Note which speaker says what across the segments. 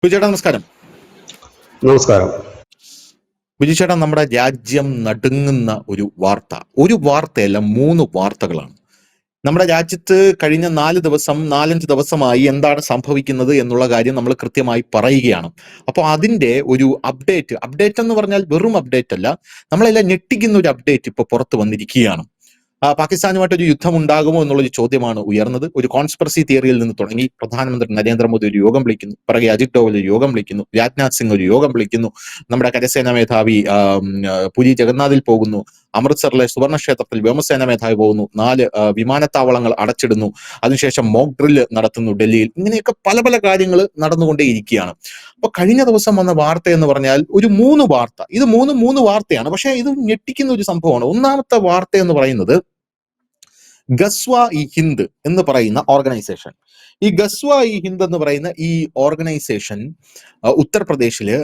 Speaker 1: ബിജുചേട്ടാ നമസ്കാരം.
Speaker 2: നമസ്കാരം.
Speaker 1: ബിജുചേട്ടാ, നമ്മുടെ രാജ്യം നടുങ്ങുന്ന ഒരു വാർത്തയല്ല, 3 വാർത്തകളാണ്. നമ്മുടെ രാജ്യത്ത് കഴിഞ്ഞ 4-5 ദിവസമായി എന്താണ് സംഭവിക്കുന്നത് എന്നുള്ള കാര്യം നമ്മൾ കൃത്യമായി പറയുകയാണ്. അപ്പോൾ അതിന്റെ ഒരു അപ്ഡേറ്റ് എന്ന് പറഞ്ഞാൽ വെറും അപ്ഡേറ്റ് അല്ല, നമ്മളെല്ലാം ഞെട്ടിക്കുന്ന ഒരു അപ്ഡേറ്റ് ഇപ്പോൾ പുറത്ത് വന്നിരിക്കുകയാണ്. പാകിസ്ഥാനുമായിട്ടൊരു യുദ്ധം ഉണ്ടാകുമോ എന്നുള്ളൊരു ചോദ്യമാണ് ഉയർന്നത്. ഒരു കോൺസ്പിറസി തിയറിയിൽ നിന്ന് തുടങ്ങി പ്രധാനമന്ത്രി നരേന്ദ്രമോദി ഒരു യോഗം വിളിക്കുന്നു, പിറകെ അജിത് ഡോവൽ ഒരു യോഗം വിളിക്കുന്നു, രാജ്നാഥ് സിംഗ് ഒരു യോഗം വിളിക്കുന്നു, നമ്മുടെ കരസേനാ മേധാവി പുരി ജഗന്നാഥിൽ പോകുന്നു, അമൃത്സറിലെ സുവർണ ക്ഷേത്രത്തിൽ വ്യോമസേനാ മേധാവി പോകുന്നു, 4 വിമാനത്താവളങ്ങൾ അടച്ചിടുന്നു, അതിനുശേഷം മോക്ക് ഡ്രില്ല് നടത്തുന്നു ഡൽഹിയിൽ. ഇങ്ങനെയൊക്കെ പല പല കാര്യങ്ങൾ നടന്നുകൊണ്ടേയിരിക്കുകയാണ്. അപ്പൊ കഴിഞ്ഞ ദിവസം വന്ന വാർത്ത എന്ന് പറഞ്ഞാൽ ഒരു 3 വാർത്ത. ഇത് മൂന്ന് വാർത്തയാണ്, പക്ഷേ ഇത് ഞെട്ടിക്കുന്ന ഒരു സംഭവമാണ്. ഒന്നാമത്തെ വാർത്ത എന്ന് പറയുന്നത് ഗസ്വ-ഇ-ഹിന്ദ് എന്ന് പറയുന്ന ഓർഗനൈസേഷൻ. ഈ ഗസ്വ-ഇ-ഹിന്ദ് എന്ന് പറയുന്ന ഈ ഓർഗനൈസേഷൻ ഉത്തർപ്രദേശില്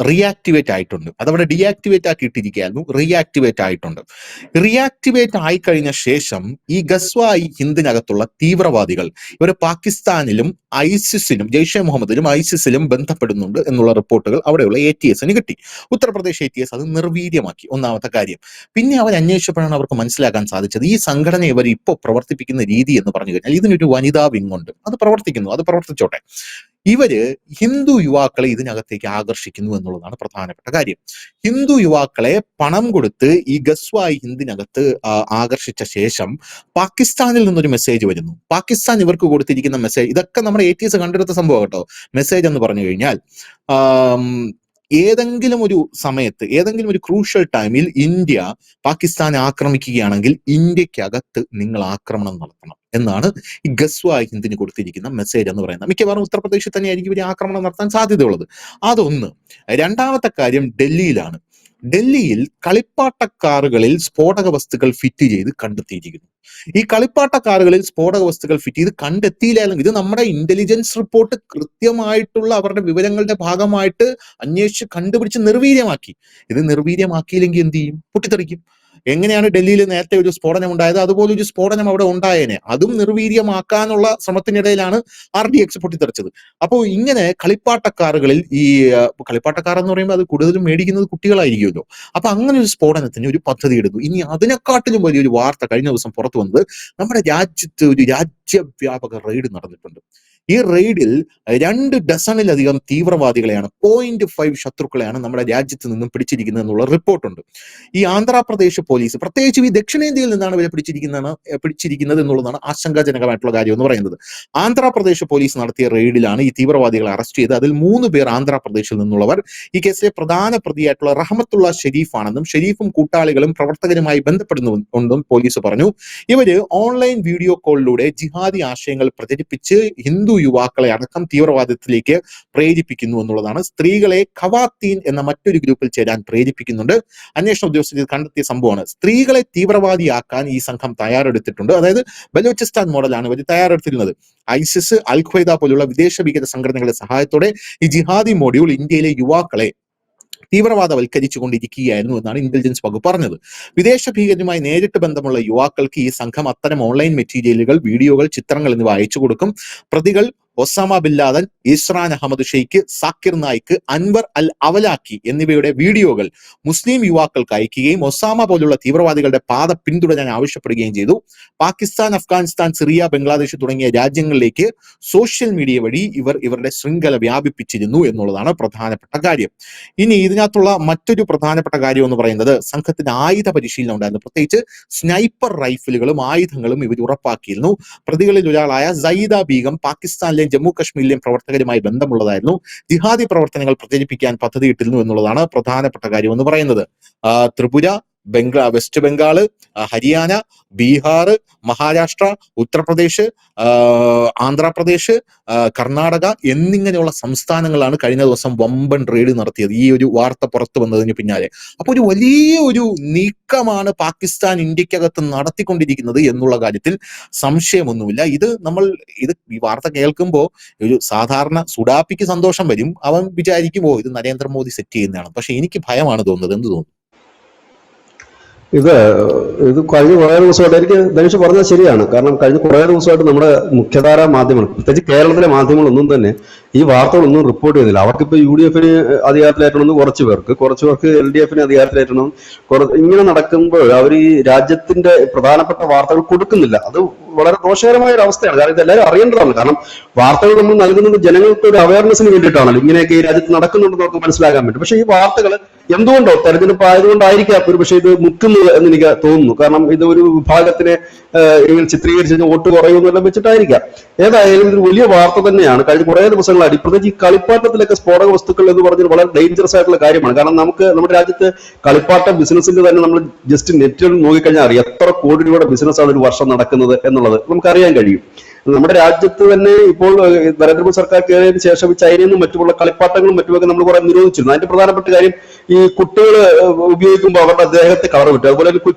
Speaker 1: റീആക്ടിവേറ്റ് ആയിട്ടുണ്ട്. അതവിടെ ഡീആക്ടിവേറ്റ് ആക്കി ഇട്ടിരിക്കുകയായിരുന്നു, റീആക്ടിവേറ്റ് ആയിട്ടുണ്ട്. റീആക്ടിവേറ്റ് ആയിക്കഴിഞ്ഞ ശേഷം ഈ ഗസ്വ-ഇ-ഹിന്ദിനകത്തുള്ള തീവ്രവാദികൾ ഇവർ പാകിസ്ഥാനിലും ഐസിസിലും ജെയ്ഷെ മുഹമ്മദിലും ഐസിസിലും ബന്ധപ്പെടുന്നുണ്ട് എന്നുള്ള റിപ്പോർട്ടുകൾ അവിടെയുള്ള ATSന് കിട്ടി. ഉത്തർപ്രദേശ് ATS അത് നിർവീര്യമാക്കി. ഒന്നാമത്തെ കാര്യം. പിന്നെ അവർ അന്വേഷിച്ചപ്പോഴാണ് അവർക്ക് മനസ്സിലാക്കാൻ സാധിച്ചത് ഈ സംഘടന ഇവർ ഇപ്പോൾ പ്രവർത്തിപ്പിക്കുന്ന രീതി എന്ന് പറഞ്ഞു കഴിഞ്ഞാൽ ഇതിനൊരു വനിതാ വിങ് ഉണ്ട്. അത് പ്രവർത്തിച്ചോട്ടെ. ഇവര് ഹിന്ദു യുവാക്കളെ ഇതിനകത്തേക്ക് ആകർഷിക്കുന്നു എന്നുള്ളതാണ് പ്രധാനപ്പെട്ട കാര്യം. ഹിന്ദു യുവാക്കളെ പണം കൊടുത്ത് ഈ ഗസ്വ-ഇ-ഹിന്ദിനകത്ത് ആകർഷിച്ച ശേഷം പാകിസ്ഥാനിൽ നിന്നൊരു മെസ്സേജ് വരുന്നു. പാകിസ്ഥാൻ ഇവർക്ക് കൊടുത്തിരിക്കുന്ന മെസ്സേജ്, ഇതൊക്കെ നമ്മുടെ ATS കണ്ടെടുത്ത സംഭവം കേട്ടോ. മെസ്സേജ് എന്ന് പറഞ്ഞു കഴിഞ്ഞാൽ ഏതെങ്കിലും ഒരു സമയത്ത്, ഏതെങ്കിലും ഒരു ക്രൂഷ്യൽ ടൈമിൽ ഇന്ത്യ പാകിസ്ഥാനെ ആക്രമിക്കുകയാണെങ്കിൽ ഇന്ത്യക്കകത്ത് നിങ്ങൾ ആക്രമണം നടത്തണം എന്നാണ് ഈ ഗസ്വ-ഇ-ഹിന്ദിന് കൊടുത്തിരിക്കുന്ന മെസ്സേജ് എന്ന് പറയുന്നത്. മിക്കവാറും ഉത്തർപ്രദേശിൽ തന്നെയായിരിക്കും ഇവർ ആക്രമണം നടത്താൻ സാധ്യതയുള്ളത്. അതൊന്ന്. രണ്ടാമത്തെ കാര്യം ഡൽഹിയിലാണ്. ഡൽഹിയിൽ കളിപ്പാട്ട കാറുകളിൽ സ്ഫോടക വസ്തുക്കൾ ഫിറ്റ് ചെയ്ത് കണ്ടെത്തിയിരിക്കുന്നു. ഈ കളിപ്പാട്ട കാറുകളിൽ സ്ഫോടക വസ്തുക്കൾ ഫിറ്റ് ചെയ്ത് കണ്ടെത്തിയില്ലെങ്കിൽ ഇത് നമ്മുടെ ഇന്റലിജൻസ് റിപ്പോർട്ട് കൃത്യമായിട്ടുള്ള അവരുടെ വിവരങ്ങളുടെ ഭാഗമായിട്ട് അന്വേഷിച്ച് കണ്ടുപിടിച്ച് നിർവീര്യമാക്കി. ഇത് നിർവീര്യമാക്കിയില്ലെങ്കിൽ എന്ത് ചെയ്യും? പൊട്ടിത്തെറിക്കും. എങ്ങനെയാണ് ഡൽഹിയിൽ നേരത്തെ ഒരു സ്ഫോടനം ഉണ്ടായത്, അതുപോലെ ഒരു സ്ഫോടനം അവിടെ ഉണ്ടായേനെ. അതും നിർവീര്യമാക്കാനുള്ള ശ്രമത്തിനിടയിലാണ് RDX പൊട്ടിത്തെറിച്ചത്. അപ്പോൾ ഇങ്ങനെ കളിപ്പാട്ടക്കാറുകളിൽ ഈ കളിപ്പാട്ടക്കാർ എന്ന് പറയുമ്പോൾ അത് കൂടുതലും മേടിക്കുന്നത് കുട്ടികളായിരിക്കുമല്ലോ. അപ്പൊ അങ്ങനെ ഒരു സ്ഫോടനത്തിന് ഒരു പദ്ധതി എടുത്തു. ഇനി അതിനെക്കാട്ടിലും വലിയൊരു വാർത്ത കഴിഞ്ഞ ദിവസം പുറത്തു വന്നത് നമ്മുടെ രാജ്യത്ത് ഒരു രാജ്യവ്യാപക റെയ്ഡ് നടന്നിട്ടുണ്ട്. ഈ റെയ്ഡിൽ 2 ഡസണിലധികം തീവ്രവാദികളെയാണ്, 0.5 ശത്രുക്കളെയാണ് നമ്മുടെ രാജ്യത്ത് നിന്നും പിടിച്ചിരിക്കുന്നത് എന്നുള്ള റിപ്പോർട്ടുണ്ട്. ഈ ആന്ധ്രാപ്രദേശ് പോലീസ്, പ്രത്യേകിച്ചും ഈ ദക്ഷിണേന്ത്യയിൽ നിന്നാണ് ഇവരെ പിടിച്ചിരിക്കുന്നത് എന്നുള്ളതാണ് ആശങ്കാജനകമായിട്ടുള്ള കാര്യം എന്ന് പറയുന്നത്. ആന്ധ്രാപ്രദേശ് പോലീസ് നടത്തിയ റെയ്ഡിലാണ് ഈ തീവ്രവാദികളെ അറസ്റ്റ് ചെയ്തത്. അതിൽ 3 പേർ ആന്ധ്രാപ്രദേശിൽ നിന്നുള്ളവർ. ഈ കേസിലെ പ്രധാന പ്രതിയായിട്ടുള്ള റഹ്മത്തുള്ള ഷെരീഫ് ആണെന്നും ഷെരീഫും കൂട്ടാളികളും പ്രവർത്തകരുമായി ബന്ധപ്പെടുന്നുണ്ടെന്നും പോലീസ് പറഞ്ഞു. ഇവര് ഓൺലൈൻ വീഡിയോ കോളിലൂടെ ജിഹാദി ആശയങ്ങൾ പ്രചരിപ്പിച്ച് ഹിന്ദു യുവാക്കളെ അടക്കം തീവ്രവാദത്തിലേക്ക് പ്രേരിപ്പിക്കുന്നു എന്നുള്ളതാണ്. സ്ത്രീകളെ ഖവാത്തീൻ എന്ന മറ്റൊരു ഗ്രൂപ്പിൽ ചേരാൻ പ്രേരിപ്പിക്കുന്നുണ്ട്. അന്വേഷണ ഉദ്യോഗസ്ഥർ കണ്ടെത്തിയ സംഭവമാണ്. സ്ത്രീകളെ തീവ്രവാദിയാക്കാൻ ഈ സംഘം തയ്യാറെടുത്തിട്ടുണ്ട്. അതായത് ബലൂചിസ്ഥാൻ മോഡലാണ് ഇവർ തയ്യാറെടുത്തിരുന്നത്. ഐസിസ്, അൽ ഖ്വയ്ദ പോലുള്ള വിദേശ ഭീകര സംഘടനകളുടെ സഹായത്തോടെ ഈ ജിഹാദി മൊഡ്യൂൾ ഇന്ത്യയിലെ യുവാക്കളെ തീവ്രവാദവൽക്കരിച്ചുകൊണ്ടിരിക്കുകയായിരുന്നു എന്നാണ് ഇന്റലിജൻസ് വകുപ്പ് പറഞ്ഞത്. വിദേശ ഭീകരരുമായി നേരിട്ട് ബന്ധമുള്ള യുവാക്കൾക്ക് ഈ സംഘം അത്തരം ഓൺലൈൻ മെറ്റീരിയലുകൾ, വീഡിയോകൾ, ചിത്രങ്ങൾ എന്നിവ അയച്ചു കൊടുക്കും. പ്രതികൾ Osama bin Laden, Isran Ahmed Sheikh, Zakir Naik, Anwar al Awlaki എന്നിവയുടെ വീഡിയോകൾ മുസ്ലിം യുവാക്കൾക്ക് അയക്കുകയും ഒസാമ പോലുള്ള തീവ്രവാദികളുടെ പാത പിന്തുടരാൻ ആവശ്യപ്പെടുകയും ചെയ്തു. പാകിസ്ഥാൻ, അഫ്ഗാനിസ്ഥാൻ, സിറിയ, ബംഗ്ലാദേശ് തുടങ്ങിയ രാജ്യങ്ങളിലേക്ക് സോഷ്യൽ മീഡിയ വഴി ഇവരുടെ ശൃംഖല വ്യാപിപ്പിച്ചിരുന്നു എന്നുള്ളതാണ് പ്രധാനപ്പെട്ട കാര്യം. ഇനി ഇതിനകത്തുള്ള മറ്റൊരു പ്രധാനപ്പെട്ട കാര്യം എന്ന് പറയുന്നത് സംഘത്തിന് ആയുധ പരിശീലനം ഉണ്ടായിരുന്നു. പ്രത്യേകിച്ച് സ്നൈപ്പർ റൈഫിലുകളും ആയുധങ്ങളും ഇവർ ഉറപ്പാക്കിയിരുന്നു. പ്രതികളിൽ ഒരാളായ സയ്യിദ ബീഗം പാകിസ്ഥാനിലെ ജമ്മു കശ്മീരിലെയും പ്രവർത്തകരുമായി ബന്ധമുള്ളതായിരുന്നു. ജിഹാദി പ്രവർത്തനങ്ങൾ പ്രചരിപ്പിക്കാൻ പദ്ധതിയിട്ടിരുന്നു എന്നുള്ളതാണ് പ്രധാനപ്പെട്ട കാര്യം എന്ന് പറയുന്നത്. ത്രിപുര, വെസ്റ്റ് ബംഗാള്, ഹരിയാന, ബീഹാർ, മഹാരാഷ്ട്ര, ഉത്തർപ്രദേശ്, ആന്ധ്രാപ്രദേശ്, കർണാടക എന്നിങ്ങനെയുള്ള സംസ്ഥാനങ്ങളാണ് കഴിഞ്ഞ ദിവസം വമ്പൻ റെയ്ഡ് നടത്തിയത് ഈ ഒരു വാർത്ത പുറത്തു വന്നതിന് പിന്നാലെ. അപ്പൊ ഒരു വലിയ ഒരു നീക്കമാണ് പാകിസ്ഥാൻ ഇന്ത്യക്കകത്ത് നടത്തിക്കൊണ്ടിരിക്കുന്നത് എന്നുള്ള കാര്യത്തിൽ സംശയമൊന്നുമില്ല. ഈ വാർത്ത കേൾക്കുമ്പോൾ ഒരു സാധാരണ സുഡാപ്പിക്ക് സന്തോഷം വരും. അവൻ വിചാരിക്കുമോ ഇത് നരേന്ദ്രമോദി സെറ്റ് ചെയ്യുന്നതാണ്. പക്ഷെ എനിക്ക് ഭയമാണ് തോന്നുന്നത്. എന്ത് തോന്നുന്നു?
Speaker 2: ഇത് ഇത് കഴിഞ്ഞ കുറേ ദിവസമായിട്ട് എനിക്ക് ധനുഷ് പറഞ്ഞത് ശരിയാണ്. കാരണം കഴിഞ്ഞ കുറേ ദിവസമായിട്ട് നമ്മുടെ മുഖ്യധാരാ മാധ്യമങ്ങൾ, പ്രത്യേകിച്ച് കേരളത്തിലെ മാധ്യമങ്ങളൊന്നും തന്നെ ഈ വാർത്തകളൊന്നും റിപ്പോർട്ട് ചെയ്യുന്നില്ല. അവർക്കിപ്പോൾ UDF അധികാരത്തിലായിട്ടണമെന്ന് കുറച്ച് പേർക്ക് LDF അധികാരത്തിലായിട്ടണം, ഇങ്ങനെ നടക്കുമ്പോൾ അവർ ഈ രാജ്യത്തിന്റെ പ്രധാനപ്പെട്ട വാർത്തകൾ കൊടുക്കുന്നില്ല. അത് വളരെ ദോഷകരമായ ഒരു അവസ്ഥയാണ്. കാരണം ഇതെല്ലാവരും അറിയേണ്ടതാണ്. കാരണം വാർത്തകൾ നമ്മൾ നൽകുന്നത് ജനങ്ങൾക്ക് ഒരു അവയർനെസ്സിന് വേണ്ടിയിട്ടാണല്ലോ. ഇങ്ങനെയൊക്കെ ഈ രാജ്യത്ത് നടക്കുന്നുണ്ടെന്ന് നമുക്ക് മനസ്സിലാക്കാൻ പറ്റും. പക്ഷേ ഈ വാർത്തകൾ എന്തുകൊണ്ടോ തെരഞ്ഞെടുപ്പ് ആയതുകൊണ്ടായിരിക്കാം ഒരു പക്ഷേ ഇത് മുക്കുന്നത് എന്ന് എനിക്ക് തോന്നുന്നു. കാരണം ഇത് ഒരു വിഭാഗത്തിനെ ഇങ്ങനെ ചിത്രീകരിച്ച് വോട്ട് കുറയുമെന്നെല്ലാം വെച്ചിട്ടായിരിക്കാം. ഏതായാലും ഇതൊരു വലിയ വാർത്ത തന്നെയാണ്. കഴിഞ്ഞ കുറേ ദിവസങ്ങളായി പ്രത്യേകിച്ച് ഈ കളിപ്പാട്ടത്തിലൊക്കെ സ്ഫോടക വസ്തുക്കൾ എന്ന് പറഞ്ഞത് വളരെ ഡേഞ്ചറസ് ആയിട്ടുള്ള കാര്യമാണ്. കാരണം നമ്മുടെ രാജ്യത്ത് കളിപ്പാട്ട ബിസിനസിന്റെ തന്നെ നമ്മൾ ജസ്റ്റ് നെറ്റിൽ നോക്കിക്കഴിഞ്ഞാൽ അറിയാം എത്ര കോടി രൂപയുടെ ബിസിനസ്സാണ് ഒരു വർഷം നടക്കുന്നത് എന്നുള്ളത് നമുക്കറിയാൻ കഴിയും. നമ്മുടെ രാജ്യത്ത് തന്നെ ഇപ്പോൾ നരേന്ദ്രമോദി സർക്കാർ കയറിയതിനു ശേഷം ചൈനയിൽ നിന്നും മറ്റുമുള്ള കളിപ്പാട്ടങ്ങളും മറ്റുമൊക്കെ നമ്മൾ കുറെ നിരോധിച്ചിരുന്നു. അതിന്റെ പ്രധാനപ്പെട്ട കാര്യം ഈ കുട്ടികൾ ഉപയോഗിക്കുമ്പോൾ അവരുടെ ദേഹത്തെ കളർ പറ്റും. അതുപോലെ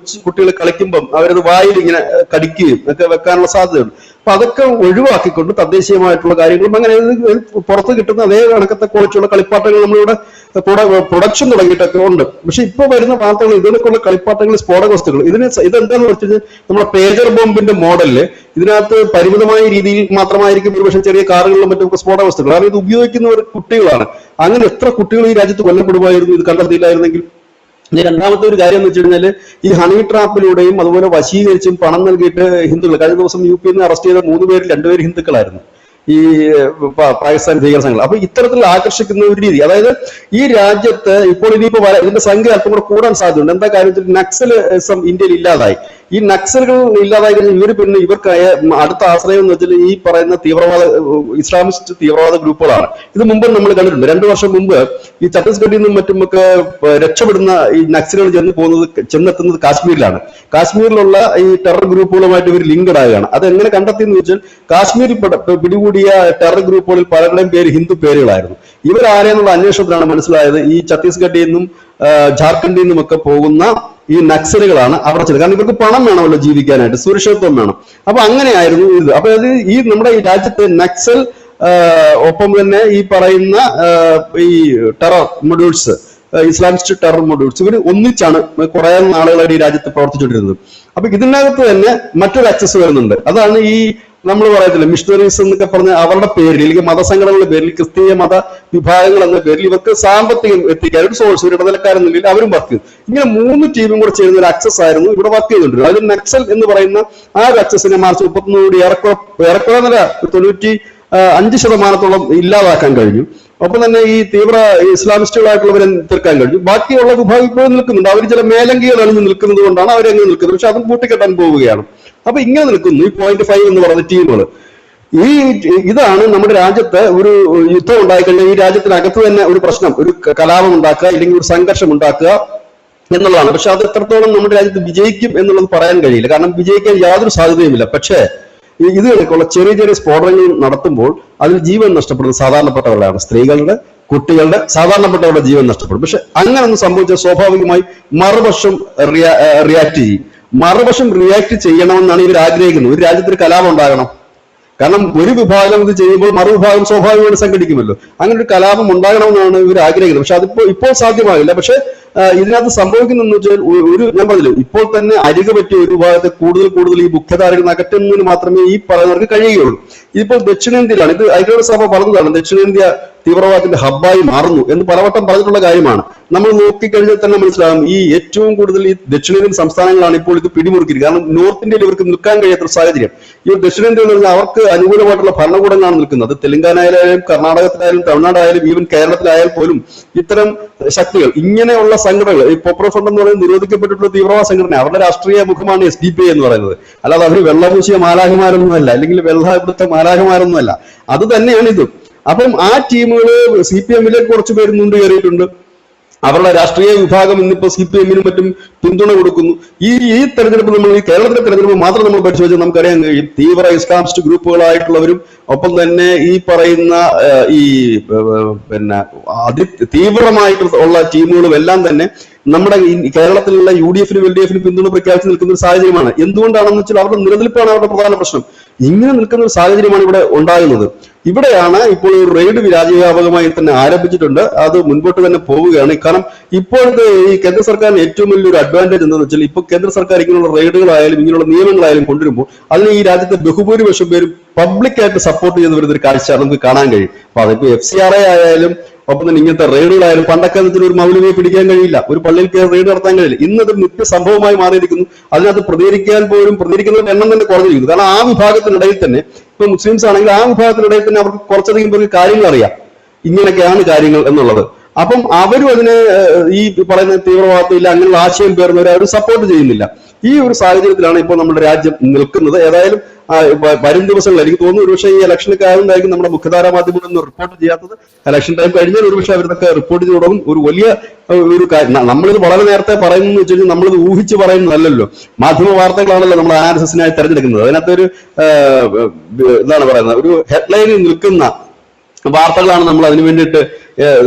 Speaker 2: കുട്ടികൾ കളിക്കുമ്പോൾ അവരത് വായിൽ ഇങ്ങനെ കടിക്കുകയും ഒക്കെ വെക്കാനുള്ള സാധ്യതയുണ്ട്. അപ്പൊ അതൊക്കെ ഒഴിവാക്കിക്കൊണ്ട് തദ്ദേശീയമായിട്ടുള്ള കാര്യങ്ങളും അങ്ങനെ പുറത്ത് കിട്ടുന്ന അതേ കണക്കത്തെ ക്വാളിറ്റിയുള്ള കളിപ്പാട്ടങ്ങൾ നമ്മളിവിടെ പ്രൊഡക്ഷൻ തുടങ്ങിയിട്ടൊക്കെ ഉണ്ട്. പക്ഷെ ഇപ്പൊ വരുന്ന വാർത്തകൾ ഇതിനൊക്കെയുള്ള കളിപ്പാട്ടങ്ങൾ സ്ഫോടക വസ്തുക്കൾ ഇതെന്താന്ന് വെച്ച് കഴിഞ്ഞാൽ നമ്മുടെ പേജർ ബോംബിന്റെ മോഡലില് ഇതിനകത്ത് പരിമിതമായ രീതിയിൽ മാത്രമായിരിക്കും ഒരുപക്ഷെ ചെറിയ കാറുകളിലും മറ്റൊക്കെ സ്ഫോടക വസ്തുക്കൾ. കാരണം ഇത് ഉപയോഗിക്കുന്നവർ കുട്ടികളാണ്. അങ്ങനെ എത്ര കുട്ടികൾ ഈ രാജ്യത്ത് കൊല്ലപ്പെടുമായിരുന്നു ഇത് കണ്ടെത്തിയില്ലായിരുന്നെങ്കിൽ. ഇനി രണ്ടാമത്തെ ഒരു കാര്യം എന്ന് വെച്ച് കഴിഞ്ഞാൽ ഈ ഹണി ട്രാപ്പിലൂടെയും അതുപോലെ വശീകരിച്ചും പണം നൽകിയിട്ട് ഹിന്ദുക്കൾ, കഴിഞ്ഞ ദിവസം UP നിന്ന് അറസ്റ്റ് ചെയ്ത 3 പേരിൽ 2 പേര് ഹിന്ദുക്കളായിരുന്നു ഈ പാകിസ്ഥാൻ ഭീകര സംഘങ്ങൾ. അപ്പൊ ഇത്തരത്തിൽ ആകർഷിക്കുന്ന ഒരു രീതി, അതായത് ഈ രാജ്യത്ത് ഇപ്പോൾ ഇനിയിപ്പോ ഇതിന്റെ സംഖ്യ അല്പം കൂടെ കൂടാൻ സാധ്യതയുണ്ട്. എന്താ കാര്യം, നക്സലിസം ഇന്ത്യയിൽ ഇല്ലാതായി. ഈ നക്സലുകൾ ഇല്ലാതായി കഴിഞ്ഞാൽ പിന്നെ ഇവർക്ക് അടുത്ത ആശ്രയം എന്ന് വെച്ചാൽ ഈ പറയുന്ന ഇസ്ലാമിസ്റ്റ് തീവ്രവാദ ഗ്രൂപ്പുകളാണ്. ഇത് മുമ്പ് നമ്മൾ കണ്ടിട്ടുണ്ട്. 2 വർഷം മുമ്പ് ഈ ഛത്തീസ്ഗഡിൽ നിന്നും മറ്റുമൊക്കെ രക്ഷപ്പെടുന്ന ഈ നക്സലുകൾ ചെന്നെത്തുന്നത് കാശ്മീരിലാണ്. കാശ്മീരിലുള്ള ഈ ടെറർ ഗ്രൂപ്പുകളുമായിട്ട് ഇവർ ലിങ്ക്ഡ് ആകുകയാണ്. അത് എങ്ങനെ കണ്ടെത്തിയെന്ന് വെച്ചാൽ കാശ്മീരിൽ പിടികൂടിയ ടെറർ ഗ്രൂപ്പുകളിൽ പലരുടെയും പേര് ഹിന്ദു പേരുകളായിരുന്നു. ഇവരാരെന്നുള്ള അന്വേഷണത്തിലാണ് മനസ്സിലായത് ഈ ഛത്തീസ്ഗഡിൽ നിന്നും ജാർഖണ്ഡിൽ നിന്നും ഒക്കെ പോകുന്ന ഈ നക്സലുകളാണ് അവിടെ ചെയ്തത്. കാരണം ഇവർക്ക് പണം വേണമല്ലോ ജീവിക്കാനായിട്ട്, സുരക്ഷിതത്വം വേണം. അപ്പൊ അങ്ങനെയായിരുന്നു ഇത്. അപ്പൊ അത് ഈ നമ്മുടെ ഈ രാജ്യത്ത് നക്സൽ ഒപ്പം തന്നെ ഈ പറയുന്ന ഈ terror modules, Islamist terror modules, ഇവർ ഒന്നിച്ചാണ് കുറെ നാളുകളായിട്ട് ഈ രാജ്യത്ത് പ്രവർത്തിച്ചുകൊണ്ടിരുന്നത്. അപ്പൊ ഇതിനകത്ത് തന്നെ മറ്റൊരു ആക്സസ് വരുന്നുണ്ട്. അതാണ് ഈ നമ്മൾ പറയത്തില്ല മിഷണറീസ് എന്നൊക്കെ പറഞ്ഞ അവരുടെ പേരിൽ, അല്ലെങ്കിൽ മതസംഘടനകളുടെ പേരിൽ, ക്രിസ്തീയ മത വിഭാഗങ്ങൾ എന്ന പേരിൽ ഇവർക്ക് സാമ്പത്തികം എത്തിക്കാൻ ഒരു സോഴ്സ്, ഒരു ഇടനിലക്കാരെന്ന നിലയിൽ അവരും വർക്ക് ചെയ്തു. ഇങ്ങനെ 3 ടീമും കൂടെ ചേരുന്ന ഒരു ആക്സസ് ആയിരുന്നു ഇവിടെ വർക്ക് ചെയ്തുകൊണ്ടിരുന്നത്. അതിൽ നക്സൽ എന്ന് പറയുന്ന ആ ഒരു ആക്സസിനെ മാർച്ച് 31 ഏറെക്കുറെ 95% ഇല്ലാതാക്കാൻ കഴിഞ്ഞു. ഒപ്പം തന്നെ ഈ തീവ്ര ഇസ്ലാമിസ്റ്റുകളായിട്ടുള്ളവരെ തീർക്കാൻ കഴിഞ്ഞു. ബാക്കിയുള്ള വിഭാഗം ഇപ്പോഴും നിൽക്കുന്നുണ്ട്. അവർ ചില മേലങ്കികൾ അണിഞ്ഞ് നിൽക്കുന്നത് കൊണ്ടാണ് അവരെങ്ങനെ നിൽക്കുന്നത്. പക്ഷെ അതും കൂട്ടിക്കെട്ടാൻ പോവുകയാണ്. അപ്പൊ ഇങ്ങനെ നിൽക്കുന്നു ഈ 0.5 എന്ന് പറയുന്ന ടീമുകൾ. ഇതാണ് നമ്മുടെ രാജ്യത്ത് ഒരു യുദ്ധം ഉണ്ടായിക്കഴിഞ്ഞാൽ ഈ രാജ്യത്തിനകത്ത് തന്നെ ഒരു പ്രശ്നം, ഒരു കലാപം ഉണ്ടാക്കുക, ഇല്ലെങ്കിൽ ഒരു സംഘർഷം ഉണ്ടാക്കുക എന്നുള്ളതാണ്. പക്ഷെ അത് എത്രത്തോളം നമ്മുടെ രാജ്യത്ത് വിജയിക്കും എന്നുള്ളത് പറയാൻ കഴിയില്ല. കാരണം വിജയിക്കാൻ യാതൊരു സാധ്യതയുമില്ല. പക്ഷേ ഇത് കണക്കുള്ള ചെറിയ ചെറിയ സ്ഫോടനങ്ങൾ നടത്തുമ്പോൾ അതിൽ ജീവൻ നഷ്ടപ്പെടുന്നത് സാധാരണപ്പെട്ടവരാണ്. സ്ത്രീകളുടെ, കുട്ടികളുടെ, സാധാരണപ്പെട്ടവരുടെ ജീവൻ നഷ്ടപ്പെടും. പക്ഷെ അങ്ങനെ ഒന്ന് സംഭവിച്ചാൽ സ്വാഭാവികമായി മറുപക്ഷം റിയാക്ട് ചെയ്യണമെന്നാണ് ഇവർ ആഗ്രഹിക്കുന്നത്. ഒരു രാജ്യത്തിന് കലാപം ഉണ്ടാകണം. കാരണം ഒരു വിഭാഗം ഇത് ചെയ്യുമ്പോൾ മറുവിഭാഗം സ്വാഭാവികമായിട്ട് സംഘടിക്കുമല്ലോ. അങ്ങനെ ഒരു കലാപം ഉണ്ടാകണമെന്നാണ് ഇവർ ആഗ്രഹിക്കുന്നത്. പക്ഷെ അതിപ്പോ ഇപ്പോൾ സാധ്യമാകില്ല. പക്ഷെ ഇതിനകത്ത് സംഭവിക്കുന്നതെന്ന് വെച്ചാൽ ഞാൻ പറഞ്ഞില്ല, ഇപ്പോൾ തന്നെ അരികെ പറ്റിയ ഒരു വിഭാഗത്തെ കൂടുതൽ ഈ മുഖ്യധാരകൾ അകറ്റുന്നതിന് മാത്രമേ ഈ പറയുന്നവർക്ക് കഴിയുകയുള്ളൂ. ഇതിപ്പോൾ ദക്ഷിണേന്ത്യയിലാണ്, ഇത് ഐക്യരാഷ്ട്രസഭ പറഞ്ഞതാണ്, ദക്ഷിണേന്ത്യ തീവ്രവാദത്തിന്റെ ഹബ്ബായി മാറുന്നു എന്ന് പലവട്ടം പറഞ്ഞിട്ടുള്ള കാര്യമാണ്. നമ്മൾ നോക്കിക്കഴിഞ്ഞാൽ തന്നെ മനസ്സിലാകും ഈ ഏറ്റവും കൂടുതൽ ഈ ദക്ഷിണേന്ത്യൻ സംസ്ഥാനങ്ങളാണ് ഇപ്പോൾ ഇത് പിടിമുറുക്കിയത്. കാരണം നോർത്ത് ഇന്ത്യയിൽ ഇവർക്ക് നിൽക്കാൻ കഴിയാത്ത സാഹചര്യം. ഈ ദക്ഷിണേന്ത്യ എന്ന് പറഞ്ഞാൽ അവർക്ക് അനുകൂലമായിട്ടുള്ള ഭരണകൂടങ്ങളാണ് നിൽക്കുന്നത്. തെലങ്കാനയിലായാലും, കർണാടകത്തിലായാലും, തമിഴ്നാടായാലും, ഈവൻ കേരളത്തിലായാൽ പോലും ഇത്തരം ശക്തികൾ, ഇങ്ങനെയുള്ള സംഘടനകൾ, ഈ പോപ്പുലർ ഫ്രണ്ട് എന്ന് പറയുന്നത് നിരോധിക്കപ്പെട്ടിട്ടുള്ള തീവ്രവാദ സംഘടന, അവരുടെ രാഷ്ട്രീയ മുഖമാണ് SDPI എന്ന് പറയുന്നത്. അല്ലാതെ അവർ വെള്ളപൂശിയ മാലാഖമാരൊന്നുമല്ല, അല്ലെങ്കിൽ വെള്ള ഇവിടുത്തെ മാലാഖമാരൊന്നുമല്ല. അത് തന്നെയാണ് ഇതും. അപ്പം ആ ടീമുകൾ CPM-ലേക്ക് കുറച്ച് പേര് മുണ്ട് കയറിയിട്ടുണ്ട്. അവരുടെ രാഷ്ട്രീയ വിഭാഗം ഇന്നിപ്പോ CPM-നും മറ്റും പിന്തുണ കൊടുക്കുന്നു. ഈ തെരഞ്ഞെടുപ്പ് നമ്മൾ ഈ കേരളത്തിലെ തെരഞ്ഞെടുപ്പ് മാത്രം നമ്മൾ പരിശോധിച്ചാൽ നമുക്കറിയാൻ കഴിയും തീവ്ര ഇസ്ലാമിസ്റ്റ് ഗ്രൂപ്പുകളായിട്ടുള്ളവരും ഒപ്പം തന്നെ ഈ പറയുന്ന ഈ തീവ്രമായിട്ടുള്ള ടീമുകളും എല്ലാം തന്നെ നമ്മുടെ കേരളത്തിലുള്ള UDF-നും LDF-നും പിന്തുണ പ്രഖ്യാപിച്ച് നിൽക്കുന്ന ഒരു സാഹചര്യമാണ്. എന്തുകൊണ്ടാണെന്ന് വെച്ചാൽ അവരുടെ നിലനിൽപ്പാണ് അവരുടെ പ്രധാന പ്രശ്നം. ഇങ്ങനെ നിൽക്കുന്ന ഒരു സാഹചര്യമാണ് ഇവിടെ ഉണ്ടാകുന്നത്. ഇവിടെയാണ് ഇപ്പോൾ ഒരു റെയ്ഡ് രാജ്യവ്യാപകമായി തന്നെ ആരംഭിച്ചിട്ടുണ്ട്. അത് മുൻപോട്ട് തന്നെ പോവുകയാണ്. കാരണം ഇപ്പോഴത്തെ ഈ കേന്ദ്ര സർക്കാരിന് ഏറ്റവും വലിയൊരു അഡ്വാൻറ്റേജ് എന്താണെന്ന് വെച്ചാൽ ഇപ്പൊ കേന്ദ്ര സർക്കാർ ഇങ്ങനെയുള്ള റെയ്ഡുകളായാലും ഇങ്ങനെയുള്ള നിയമങ്ങളായാലും കൊണ്ടുവരുമ്പോൾ അതിന് ഈ രാജ്യത്തെ ബഹുഭൂരിപക്ഷം പേരും പബ്ലിക്കായിട്ട് സപ്പോർട്ട് ചെയ്ത് വരുന്ന ഒരു കാഴ്ച നമുക്ക് കാണാൻ കഴിയും. അപ്പൊ അതിപ്പോ FCRA ആയാലും ഒപ്പം തന്നെ ഇങ്ങനത്തെ റെയ്ഡുകളായാലും പണ്ടൊക്കെ ഒരു മൗലവിയെ പിടിക്കാൻ കഴിയില്ല, ഒരു പള്ളിയിൽ കയറി റെയ്ഡ് നടത്താൻ കഴിയില്ല. ഇന്നത് നിത്യ സംഭവമായി മാറിയിരിക്കുന്നു. അതിനകത്ത് പ്രതികരിക്കുന്നവരുടെ എണ്ണം തന്നെ കുറഞ്ഞിരിക്കുന്നു. കാരണം ആ വിഭാഗത്തിനിടയിൽ തന്നെ ഇപ്പൊ മുസ്ലിംസ് ആണെങ്കിൽ ആ വിഭാഗത്തിനിടയിൽ തന്നെ അവർക്ക് കുറച്ചധികം പേർക്ക് കാര്യങ്ങൾ അറിയാം, ഇങ്ങനെയൊക്കെയാണ് കാര്യങ്ങൾ എന്നുള്ളത്. അപ്പം അവരും അതിനെ ഈ പറയുന്ന തീവ്രവാദത്തില്ല അങ്ങനെയുള്ള ആശയം പേർന്നവരെ അവർ സപ്പോർട്ട് ചെയ്യുന്നില്ല. ഈ ഒരു സാഹചര്യത്തിലാണ് ഇപ്പോൾ നമ്മുടെ രാജ്യം നിൽക്കുന്നത്. ഏതായാലും വരും ദിവസങ്ങളിൽ എനിക്ക് തോന്നുന്നു ഒരുപക്ഷെ ഈ ഇലക്ഷനൊക്കെ ആയതുകൊണ്ടായിരിക്കും നമ്മുടെ മുഖ്യധാരാ മാധ്യമങ്ങളൊന്നും റിപ്പോർട്ട് ചെയ്യാത്തത്. ഇലക്ഷൻ ടൈം കഴിഞ്ഞാൽ ഒരുപക്ഷെ അവരൊക്കെ റിപ്പോർട്ട് ചെയ്ത് തുടങ്ങും. ഒരു വലിയ ഒരു കാര്യം നമ്മളിത് വളരെ നേരത്തെ പറയുന്നു വെച്ച് കഴിഞ്ഞാൽ നമ്മളിത് ഊഹിച്ച് പറയുന്നതല്ലല്ലോ. മാധ്യമ വാർത്തകളാണല്ലോ നമ്മൾ അനാലിസിസിനായി തെരഞ്ഞെടുക്കുന്നത്. അതിനകത്തൊരു എന്താണ് പറയുന്നത്, ഒരു ഹെഡ്ലൈനിൽ നിൽക്കുന്ന വാർത്തകളാണ് നമ്മൾ അതിനു വേണ്ടിയിട്ട്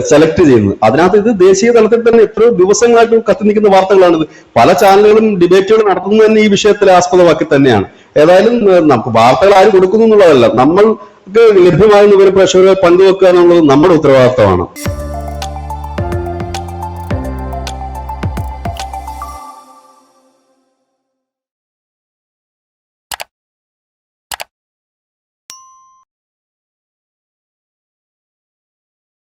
Speaker 2: സെലക്ട് ചെയ്യുന്നത്. അതിനകത്ത് ഇത് ദേശീയ തലത്തിൽ തന്നെ എത്രയോ ദിവസങ്ങളായിട്ട് കത്തി നിൽക്കുന്ന വാർത്തകളാണിത്. പല ചാനലുകളും ഡിബേറ്റുകൾ നടത്തുന്നത് തന്നെ ഈ വിഷയത്തെ ആസ്പദമാക്കി തന്നെയാണ്. ഏതായാലും നമുക്ക് വാർത്തകൾ ആര് കൊടുക്കുന്നു എന്നുള്ളതല്ല, നമ്മൾക്ക് ലഭ്യമാകുന്ന വിവര പ്രേക്ഷകരെ പങ്കുവെക്കുക എന്നുള്ളത് നമ്മുടെ ഉത്തരവാദിത്തമാണ്.